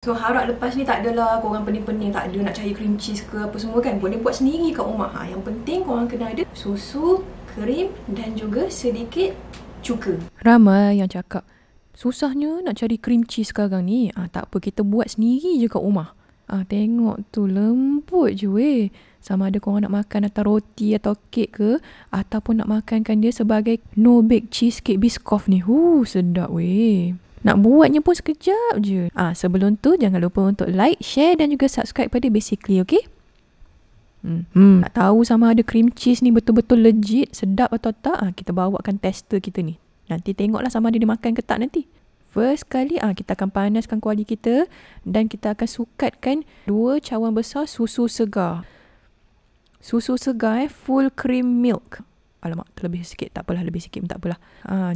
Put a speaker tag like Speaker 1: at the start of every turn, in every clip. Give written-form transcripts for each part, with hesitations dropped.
Speaker 1: So harap lepas ni tak adalah korang pening-pening, tak ada nak cari cream cheese ke apa semua kan. Boleh buat sendiri kat rumah. Yang penting korang kena ada susu, krim dan juga sedikit cuka.
Speaker 2: Ramai yang cakap, susahnya nak cari cream cheese sekarang ni. Tak apa, kita buat sendiri je kat rumah. Tengok tu, lembut je weh. Sama ada korang nak makan atas roti atau kek ke, ataupun nak makankan dia sebagai no bake cheesecake Biscoff ni. Sedap weh. Nak buatnya pun sekejap je. Sebelum tu jangan lupa untuk like, share dan juga subscribe pada Basically, okay? Nak tahu sama ada cream cheese ni betul-betul legit, sedap atau tak? Kita bawakan tester kita ni. Nanti tengoklah sama ada dia makan ke tak nanti. First kali kita akan panaskan kuali kita dan kita akan sukatkan 2 cawan besar susu segar. Susu segar full cream milk. Alamak, terlebih sikit. Tak apalah, lebih sikit pun tak apalah.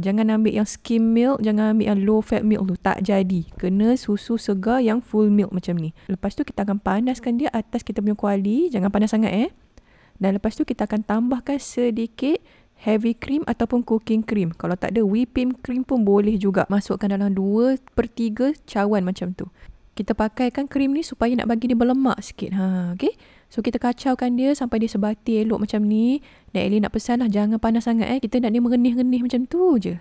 Speaker 2: Jangan ambil yang skim milk, jangan ambil yang low fat milk tu. Tak jadi. Kena susu segar yang full milk macam ni. Lepas tu kita akan panaskan dia atas kita punya kuali. Jangan panas sangat Dan lepas tu kita akan tambahkan sedikit heavy cream ataupun cooking cream. Kalau tak ada whipping cream pun boleh juga. Masukkan dalam 2/3 cawan macam tu. Kita pakaikan krim ni supaya nak bagi dia berlemak sikit. Okay? So kita kacaukan dia sampai dia sebati elok macam ni. Dan Ellie nak pesan lah, jangan panas sangat Kita nak dia merenih-renih macam tu je.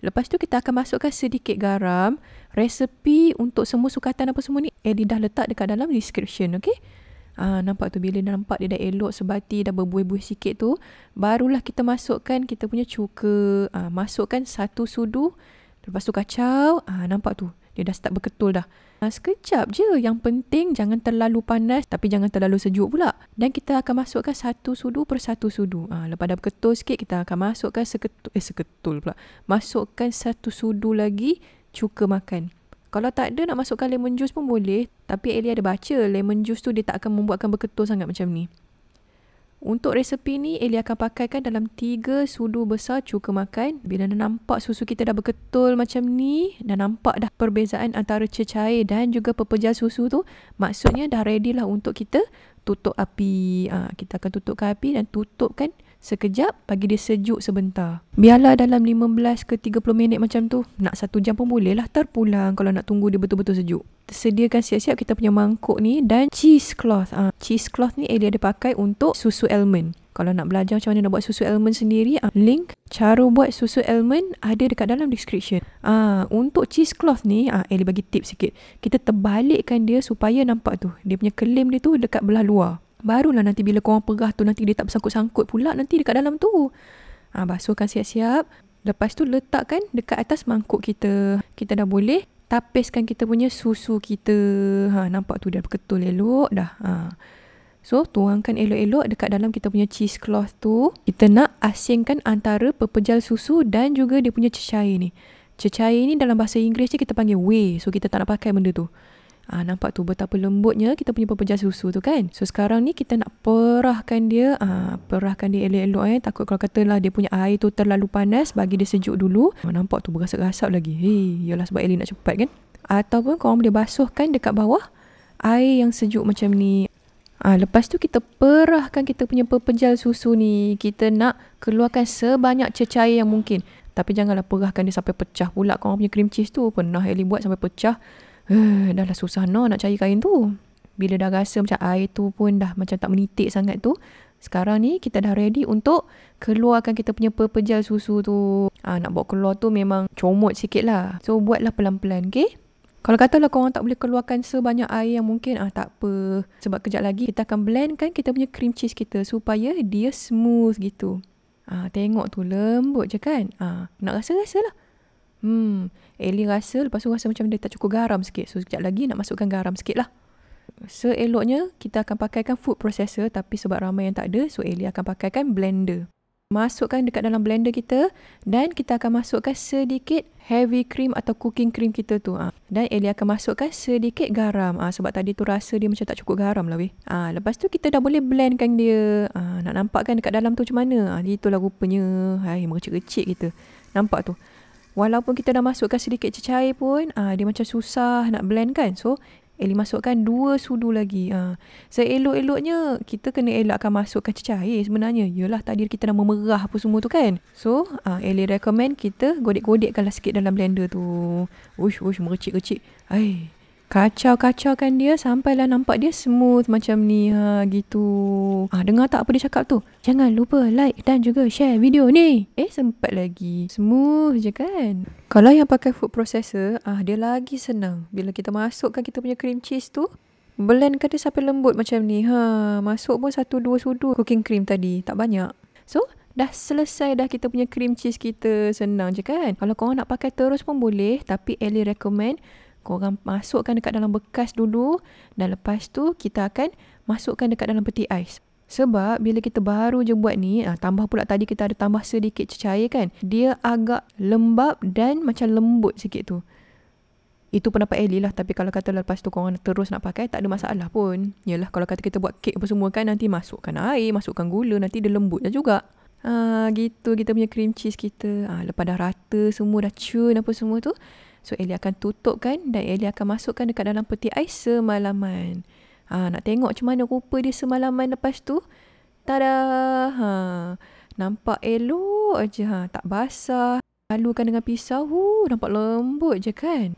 Speaker 2: Lepas tu kita akan masukkan sedikit garam. Resepi untuk semua sukatan apa semua ni Ellie dah letak dekat dalam description, okay? Nampak tu, bila nampak dia dah elok sebati, dah berbuih-buih sikit tu, barulah kita masukkan kita punya cuka. Masukkan 1 sudu. Lepas tu kacau. Nampak tu, dia dah start berketul dah. Sekejap je. Yang penting jangan terlalu panas tapi jangan terlalu sejuk pula. Dan kita akan masukkan 1 sudu per 1 sudu. Lepas dah berketul sikit, kita akan masukkan seketul pula. Masukkan 1 sudu lagi cuka makan. Kalau tak ada nak masukkan lemon juice pun boleh. Tapi Ellie ada baca lemon juice tu dia tak akan membuatkan berketul sangat macam ni. Untuk resepi ni, Ellie akan pakaikan dalam 3 sudu besar cuka makan. Bila dah nampak susu kita dah berketul macam ni, dah nampak dah perbezaan antara cecair dan juga pepejal susu tu, maksudnya dah ready lah untuk kita tutup api. Kita akan tutupkan api dan tutupkan sekejap, bagi dia sejuk sebentar. Biarlah dalam 15 ke 30 minit macam tu. Nak 1 jam pun boleh lah terpulang kalau nak tunggu dia betul-betul sejuk. Sediakan siap-siap kita punya mangkuk ni dan cheesecloth. Cheesecloth ni Ellie ada pakai untuk susu almond. Kalau nak belajar macam mana nak buat susu almond sendiri, link cara buat susu almond ada dekat dalam description. Untuk cheesecloth ni, Ellie bagi tips sikit. Kita terbalikkan dia supaya nampak tu, dia punya kelim dia tu dekat belah luar. Barulah nanti bila korang perah tu, nanti dia tak bersangkut-sangkut pula nanti dekat dalam tu. Basuhkan siap-siap. Lepas tu letakkan dekat atas mangkuk kita. Kita dah boleh tapiskan kita punya susu kita. Nampak tu dah berketul elok dah. So tuangkan elok-elok dekat dalam kita punya cheesecloth tu. Kita nak asingkan antara pepejal susu dan juga dia punya cecair ni. Cecair ni dalam bahasa Inggeris je kita panggil whey. So kita tak nak pakai benda tu. Nampak tu betapa lembutnya kita punya pepejal susu tu kan. So sekarang ni kita nak perahkan dia. Perahkan dia elok-elok Takut kalau katalah dia punya air tu terlalu panas, bagi dia sejuk dulu. Nampak tu berasap-rasap lagi. Yalah sebab Ellie nak cepat kan. Ataupun korang boleh basuhkan dekat bawah air yang sejuk macam ni. Lepas tu kita perahkan kita punya pepejal susu ni. Kita nak keluarkan sebanyak cecair yang mungkin. Tapi janganlah perahkan dia sampai pecah pula. Korang punya cream cheese tu pernah Ellie buat sampai pecah. Dah lah susah nak cari kain tu. Bila dah rasa macam air tu pun dah macam tak menitik sangat tu, sekarang ni kita dah ready untuk keluarkan kita punya pepejal susu tu. Nak bawa keluar tu memang comot sikit lah. So buatlah pelan-pelan, okay? Kalau katalah korang tak boleh keluarkan sebanyak air yang mungkin, tak apa. Sebab kejap lagi kita akan blendkan kita punya cream cheese kita supaya dia smooth gitu. Tengok tu lembut je kan. Nak rasa-rasa lah. Ellie rasa, lepas tu rasa macam dia tak cukup garam sikit. So sekejap lagi nak masukkan garam sikit lah. Seeloknya kita akan pakaikan food processor. Tapi sebab ramai yang tak ada, so Ellie akan pakaikan blender. Masukkan dekat dalam blender kita. Dan kita akan masukkan sedikit heavy cream atau cooking cream kita tu. Dan Ellie akan masukkan sedikit garam. Sebab tadi tu rasa dia macam tak cukup garam lah weh. Lepas tu kita dah boleh blendkan dia. Nak nampakkan dekat dalam tu macam mana. Itulah rupanya. Merecik-recik kita. Nampak tu. Walaupun kita dah masukkan sedikit cecair pun, dia macam susah nak blend kan. So Ellie masukkan 2 sudu lagi. Seelok-eloknya kita kena elakkan masukkan cecair sebenarnya. Yelah tadi kita dah memerah apa semua tu kan. So Ellie recommend kita godek-godekkanlah sikit dalam blender tu. Uish merecik-recik. Kacau-kacaukan dia sampailah nampak dia smooth macam ni. Gitu. Dengar tak apa dia cakap tu? Jangan lupa like dan juga share video ni. Sempat lagi. Smooth je kan? Kalau yang pakai food processor, dia lagi senang. Bila kita masukkan kita punya cream cheese tu, blendkan dia sampai lembut macam ni. Masuk pun 1-2 sudu cooking cream tadi. Tak banyak. So, dah selesai dah kita punya cream cheese kita. Senang je kan? Kalau korang nak pakai terus pun boleh. Tapi Ellie recommend korang masukkan dekat dalam bekas dulu. Dan lepas tu kita akan masukkan dekat dalam peti ais. Sebab bila kita baru je buat ni, tambah pula tadi kita ada tambah sedikit cecair kan. Dia agak lembab dan macam lembut sikit tu. Itu pendapat Ellie lah. Tapi kalau kata lepas tu korang terus nak pakai, tak ada masalah pun. Yalah, kalau kata kita buat kek apa semua kan, nanti masukkan air, masukkan gula, nanti dia lembut je juga. Gitu kita punya cream cheese kita. Lepas dah rata semua, dah cun apa semua tu, so Ellie akan tutupkan dan Ellie akan masukkan dekat dalam peti ais semalaman. Nak tengok macam mana rupa dia semalaman lepas tu. Tada! Nampak elok je. Tak basah. Halukan dengan pisau. Nampak lembut je kan?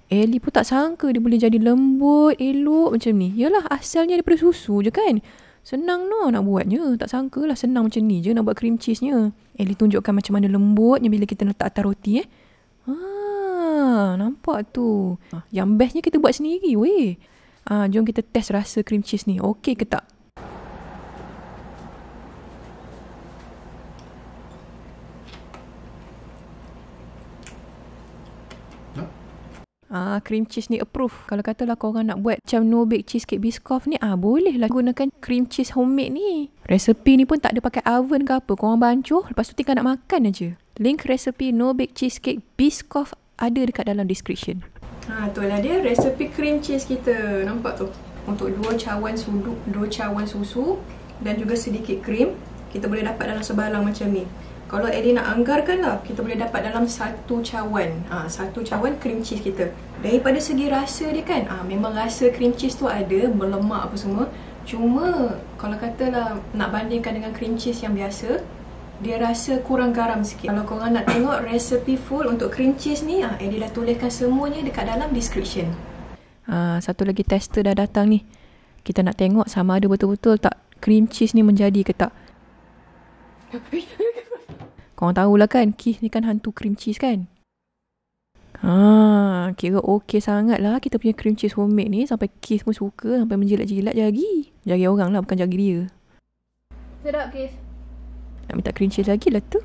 Speaker 2: Ellie pun tak sangka dia boleh jadi lembut, elok macam ni. Yalah, asalnya daripada susu je kan? Senang nak buatnya. Tak sangka lah senang macam ni je nak buat cream cheese-nya. Ellie tunjukkan macam mana lembutnya bila kita letak atas roti. Nampak tu. Yang bestnya kita buat sendiri weh. Jom kita test rasa cream cheese ni. Okey ke tak? Cream cheese ni approve. Kalau katalah korang nak buat macam no bake cheesecake Biscoff ni, boleh lah gunakan cream cheese homemade ni. Resepi ni pun tak ada pakai oven ke apa. Korang bancuh, lepas tu tinggal nak makan aja. Link resepi no bake cheesecake Biscoff ada dekat dalam description. Itulah dia resepi cream cheese kita. Nampak tu? Untuk 2 cawan susu dan juga sedikit krim, kita boleh dapat dalam sebalang macam ni. Kalau Ellie nak anggarkan lah, kita boleh dapat dalam 1 cawan. 1 cawan cream cheese kita. Daripada segi rasa dia kan, memang rasa cream cheese tu ada, berlemak apa semua. Cuma kalau katalah nak bandingkan dengan cream cheese yang biasa, dia rasa kurang garam sikit. Kalau korang nak tengok resepi full untuk cream cheese ni, Ellie dah tuliskan semuanya dekat dalam description. Satu lagi tester dah datang ni. Kita nak tengok sama ada betul-betul tak cream cheese ni menjadi ke tak. Korang tahulah kan, Keith ni kan hantu cream cheese kan. Kira okey sangat lah kita punya cream cheese homemade ni. Sampai Keith pun suka, sampai menjilat-jilat jari. Jari orang lah, bukan jari dia.
Speaker 1: Sedap Keith.
Speaker 2: Nak minta cream cheese lagi lah tu.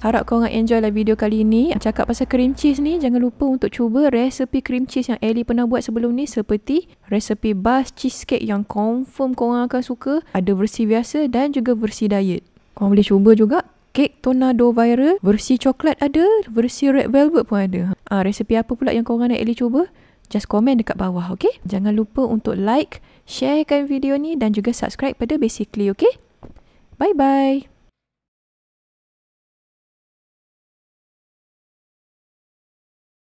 Speaker 2: Harap korang enjoy lah video kali ni. Cakap pasal cream cheese ni, jangan lupa untuk cuba resepi cream cheese yang Ellie pernah buat sebelum ni. Seperti resepi bus cheesecake yang confirm korang akan suka. Ada versi biasa dan juga versi diet. Korang boleh cuba juga. Kek tornado viral, versi coklat ada, versi red velvet pun ada. Resepi apa pula yang korang nak Ellie cuba? Just komen dekat bawah, okay? Jangan lupa untuk like, sharekan video ni dan juga subscribe pada Basically, okay? Bye-bye!